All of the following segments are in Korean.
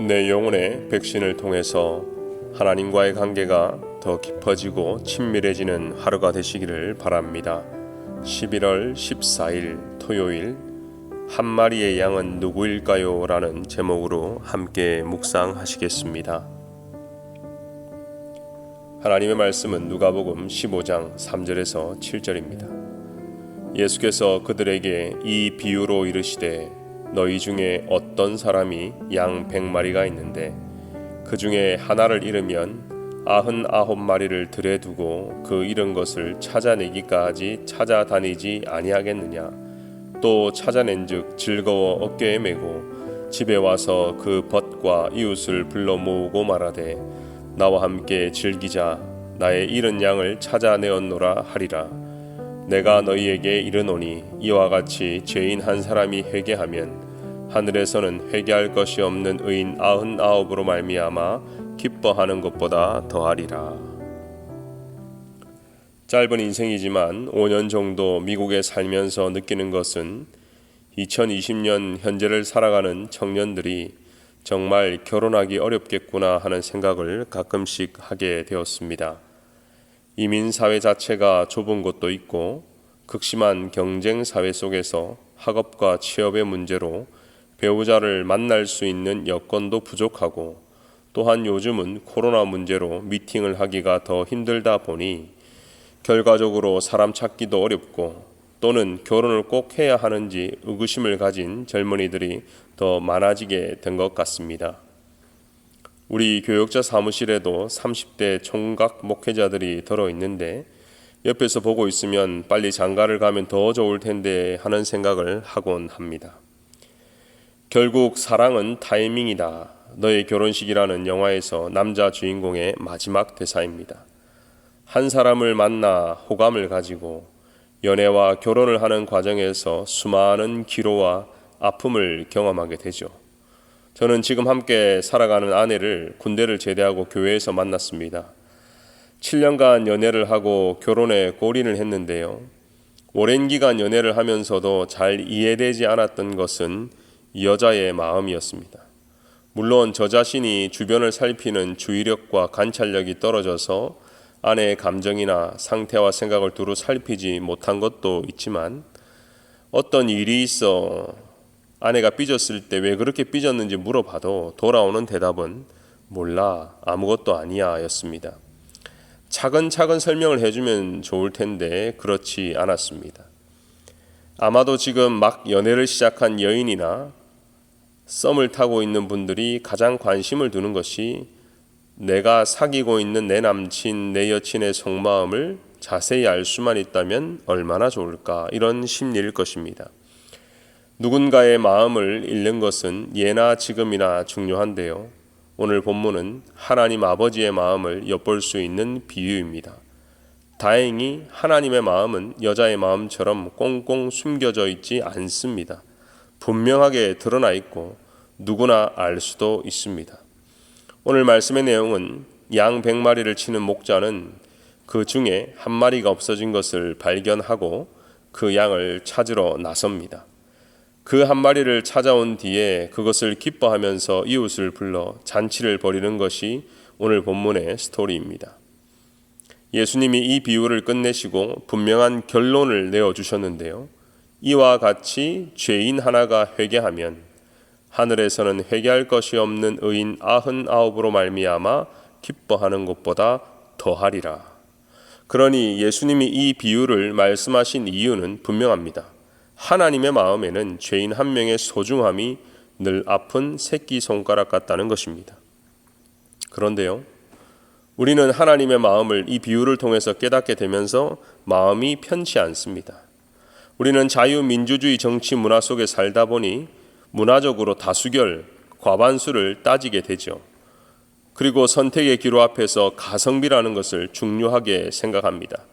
내 영혼의 백신을 통해서 하나님과의 관계가 더 깊어지고 친밀해지는 하루가 되시기를 바랍니다. 11월 14일 토요일 한 마리의 양은 누구일까요? 라는 제목으로 함께 묵상하시겠습니다. 하나님의 말씀은 누가복음 15장 3절에서 7절입니다. 예수께서 그들에게 이 비유로 이르시되 너희 중에 어떤 사람이 양 100마리가 있는데 그 중에 하나를 잃으면 99마리를 들에 두고 그 잃은 것을 찾아내기까지 찾아다니지 아니하겠느냐. 또 찾아낸즉 즐거워 어깨에 메고 집에 와서 그 벗과 이웃을 불러 모으고 말하되 나와 함께 즐기자. 나의 잃은 양을 찾아내었노라 하리라. 내가 너희에게 이르노니 이와 같이 죄인 한 사람이 회개하면 하늘에서는 회개할 것이 없는 의인 99으로 말미암아 기뻐하는 것보다 더하리라. 짧은 인생이지만 5년 정도 미국에 살면서 느끼는 것은 2020년 현재를 살아가는 청년들이 정말 결혼하기 어렵겠구나 하는 생각을 가끔씩 하게 되었습니다. 이민 사회 자체가 좁은 곳도 있고 극심한 경쟁 사회 속에서 학업과 취업의 문제로 배우자를 만날 수 있는 여건도 부족하고 또한 요즘은 코로나 문제로 미팅을 하기가 더 힘들다 보니 결과적으로 사람 찾기도 어렵고 또는 결혼을 꼭 해야 하는지 의구심을 가진 젊은이들이 더 많아지게 된 것 같습니다. 우리 교역자 사무실에도 30대 총각 목회자들이 들어있는데 옆에서 보고 있으면 빨리 장가를 가면 더 좋을 텐데 하는 생각을 하곤 합니다. 결국 사랑은 타이밍이다. 너의 결혼식이라는 영화에서 남자 주인공의 마지막 대사입니다. 한 사람을 만나 호감을 가지고 연애와 결혼을 하는 과정에서 수많은 기로와 아픔을 경험하게 되죠. 저는 지금 함께 살아가는 아내를 군대를 제대하고 교회에서 만났습니다. 7년간 연애를 하고 결혼에 골인을 했는데요. 오랜 기간 연애를 하면서도 잘 이해되지 않았던 것은 여자의 마음이었습니다. 물론 저 자신이 주변을 살피는 주의력과 관찰력이 떨어져서 아내의 감정이나 상태와 생각을 두루 살피지 못한 것도 있지만 어떤 일이 있어 아내가 삐졌을 때 왜 그렇게 삐졌는지 물어봐도 돌아오는 대답은 몰라, 아무것도 아니야 였습니다. 차근차근 설명을 해주면 좋을 텐데 그렇지 않았습니다. 아마도 지금 막 연애를 시작한 여인이나 썸을 타고 있는 분들이 가장 관심을 두는 것이 내가 사귀고 있는 내 남친, 내 여친의 속마음을 자세히 알 수만 있다면 얼마나 좋을까, 이런 심리일 것입니다. 누군가의 마음을 읽는 것은 예나 지금이나 중요한데요. 오늘 본문은 하나님 아버지의 마음을 엿볼 수 있는 비유입니다. 다행히 하나님의 마음은 여자의 마음처럼 꽁꽁 숨겨져 있지 않습니다. 분명하게 드러나 있고 누구나 알 수도 있습니다. 오늘 말씀의 내용은 양 100마리를 치는 목자는 그 중에 한 마리가 없어진 것을 발견하고 그 양을 찾으러 나섭니다. 그 한 마리를 찾아온 뒤에 그것을 기뻐하면서 이웃을 불러 잔치를 벌이는 것이 오늘 본문의 스토리입니다. 예수님이 이 비유를 끝내시고 분명한 결론을 내어주셨는데요. 이와 같이 죄인 하나가 회개하면 하늘에서는 회개할 것이 없는 의인 99으로 말미암아 기뻐하는 것보다 더하리라. 그러니 예수님이 이 비유를 말씀하신 이유는 분명합니다. 하나님의 마음에는 죄인 한 명의 소중함이 늘 아픈 새끼손가락 같다는 것입니다. 그런데요, 우리는 하나님의 마음을 이 비유를 통해서 깨닫게 되면서 마음이 편치 않습니다. 우리는 자유민주주의 정치 문화 속에 살다 보니 문화적으로 다수결, 과반수를 따지게 되죠. 그리고 선택의 기로 앞에서 가성비라는 것을 중요하게 생각합니다.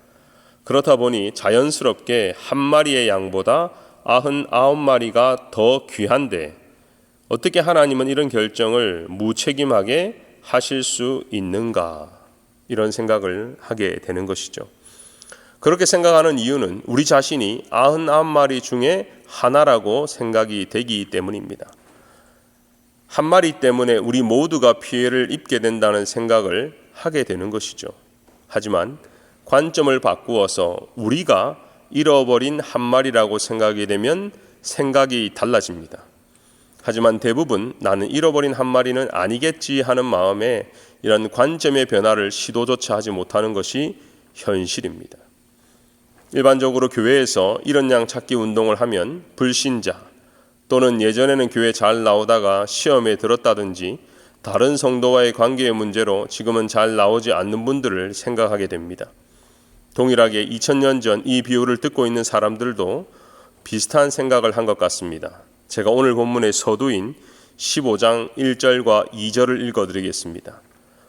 그렇다 보니 자연스럽게 한 마리의 양보다 99마리가 더 귀한데 어떻게 하나님은 이런 결정을 무책임하게 하실 수 있는가, 이런 생각을 하게 되는 것이죠. 그렇게 생각하는 이유는 우리 자신이 99마리 중에 하나라고 생각이 되기 때문입니다. 한 마리 때문에 우리 모두가 피해를 입게 된다는 생각을 하게 되는 것이죠. 하지만 관점을 바꾸어서 우리가 잃어버린 한 마리라고 생각이 되면 생각이 달라집니다. 하지만 대부분 나는 잃어버린 한 마리는 아니겠지 하는 마음에 이런 관점의 변화를 시도조차 하지 못하는 것이 현실입니다. 일반적으로 교회에서 이런 양 찾기 운동을 하면 불신자 또는 예전에는 교회 잘 나오다가 시험에 들었다든지 다른 성도와의 관계의 문제로 지금은 잘 나오지 않는 분들을 생각하게 됩니다. 동일하게 2000년 전 이 비유를 듣고 있는 사람들도 비슷한 생각을 한 것 같습니다. 제가 오늘 본문의 서두인 15장 1절과 2절을 읽어드리겠습니다.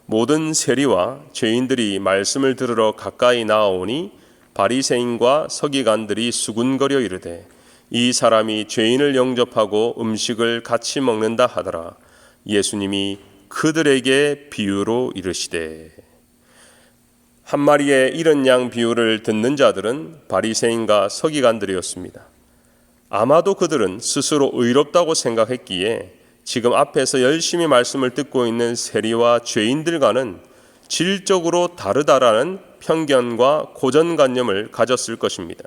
모든 세리와 죄인들이 말씀을 들으러 가까이 나아오니 바리새인과 서기관들이 수군거려 이르되 이 사람이 죄인을 영접하고 음식을 같이 먹는다 하더라. 예수님이 그들에게 비유로 이르시되. 한 마리의 잃은 양 비유를 듣는 자들은 바리새인과 서기관들이었습니다. 아마도 그들은 스스로 의롭다고 생각했기에 지금 앞에서 열심히 말씀을 듣고 있는 세리와 죄인들과는 질적으로 다르다라는 편견과 고정관념을 가졌을 것입니다.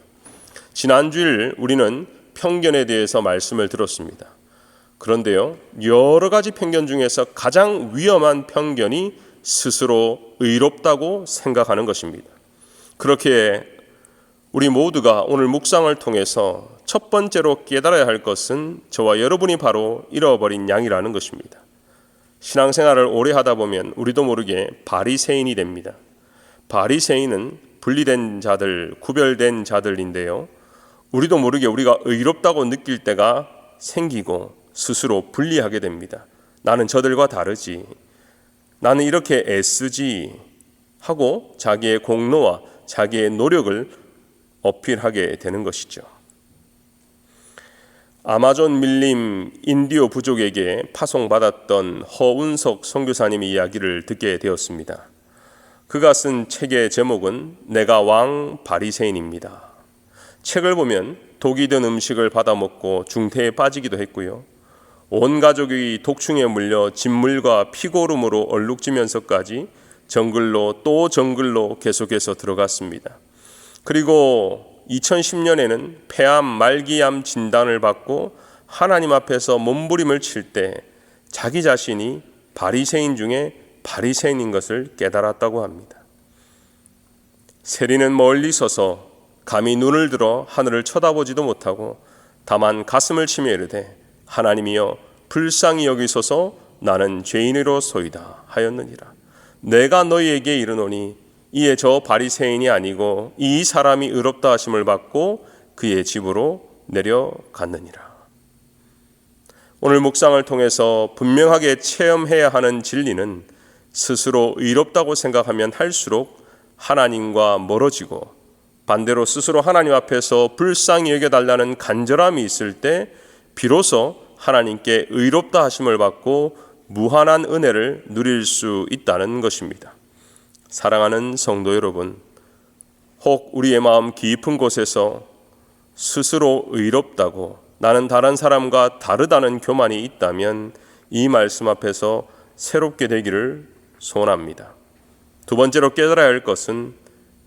지난주일 우리는 편견에 대해서 말씀을 들었습니다. 그런데요, 여러 가지 편견 중에서 가장 위험한 편견이 스스로 의롭다고 생각하는 것입니다. 그렇게 우리 모두가 오늘 묵상을 통해서 첫 번째로 깨달아야 할 것은 저와 여러분이 바로 잃어버린 양이라는 것입니다. 신앙생활을 오래 하다 보면 우리도 모르게 바리새인이 됩니다. 바리새인은 분리된 자들, 구별된 자들인데요. 우리도 모르게 우리가 의롭다고 느낄 때가 생기고 스스로 분리하게 됩니다. 나는 저들과 다르지. 나는 이렇게 애쓰지 하고 자기의 공로와 자기의 노력을 어필하게 되는 것이죠. 아마존 밀림 인디오 부족에게 파송받았던 허운석 선교사님의 이야기를 듣게 되었습니다. 그가 쓴 책의 제목은 내가 왕 바리새인입니다. 책을 보면 독이 든 음식을 받아먹고 중태에 빠지기도 했고요. 온 가족이 독충에 물려 진물과 피고름으로 얼룩지면서까지 정글로 또 정글로 계속해서 들어갔습니다. 그리고 2010년에는 폐암, 말기암 진단을 받고 하나님 앞에서 몸부림을 칠 때 자기 자신이 바리새인 중에 바리새인인 것을 깨달았다고 합니다. 세리는 멀리 서서 감히 눈을 들어 하늘을 쳐다보지도 못하고 다만 가슴을 치며 이르되 하나님이여 불쌍히 여기소서 나는 죄인으로소이다 하였느니라. 내가 너희에게 이르노니 이에 저 바리새인이 아니고 이 사람이 의롭다 하심을 받고 그의 집으로 내려갔느니라. 오늘 묵상을 통해서 분명하게 체험해야 하는 진리는 스스로 의롭다고 생각하면 할수록 하나님과 멀어지고 반대로 스스로 하나님 앞에서 불쌍히 여겨달라는 간절함이 있을 때 비로소 하나님께 의롭다 하심을 받고 무한한 은혜를 누릴 수 있다는 것입니다. 사랑하는 성도 여러분, 혹 우리의 마음 깊은 곳에서 스스로 의롭다고 나는 다른 사람과 다르다는 교만이 있다면 이 말씀 앞에서 새롭게 되기를 소원합니다. 두 번째로 깨달아야 할 것은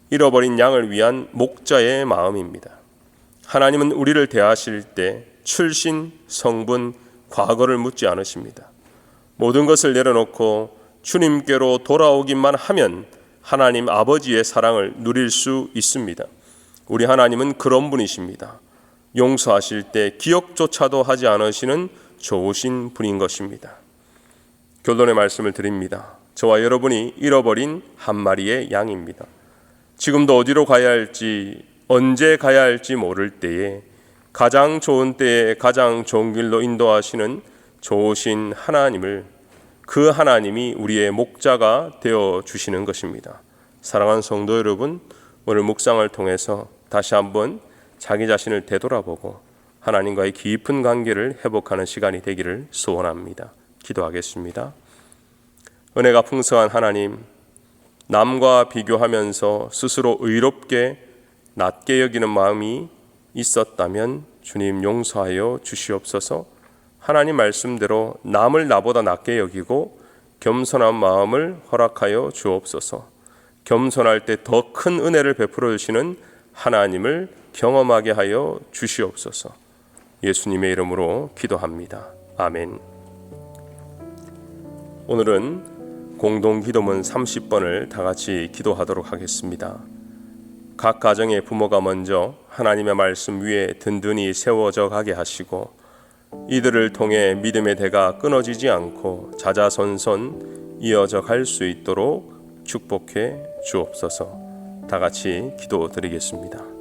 잃어버린 양을 위한 목자의 마음입니다. 하나님은 우리를 대하실 때 출신, 성분, 과거를 묻지 않으십니다. 모든 것을 내려놓고 주님께로 돌아오기만 하면 하나님 아버지의 사랑을 누릴 수 있습니다. 우리 하나님은 그런 분이십니다. 용서하실 때 기억조차도 하지 않으시는 좋으신 분인 것입니다. 결론의 말씀을 드립니다. 저와 여러분이 잃어버린 한 마리의 양입니다. 지금도 어디로 가야 할지, 언제 가야 할지 모를 때에 가장 좋은 때에 가장 좋은 길로 인도하시는 좋으신 하나님을, 그 하나님이 우리의 목자가 되어 주시는 것입니다. 사랑하는 성도 여러분, 오늘 묵상을 통해서 다시 한번 자기 자신을 되돌아보고 하나님과의 깊은 관계를 회복하는 시간이 되기를 소원합니다. 기도하겠습니다. 은혜가 풍성한 하나님, 남과 비교하면서 스스로 의롭게 낮게 여기는 마음이 있었다면 주님 용서하여 주시옵소서. 하나님 말씀대로 남을 나보다 낮게 여기고 겸손한 마음을 허락하여 주옵소서. 겸손할 때 더 큰 은혜를 베풀어 주시는 하나님을 경험하게 하여 주시옵소서. 예수님의 이름으로 기도합니다. 아멘. 오늘은 공동기도문 30번을 다 같이 기도하도록 하겠습니다. 각 가정의 부모가 먼저 하나님의 말씀 위에 든든히 세워져 가게 하시고 이들을 통해 믿음의 대가 끊어지지 않고 자자손손 이어져 갈 수 있도록 축복해 주옵소서. 다 같이 기도드리겠습니다.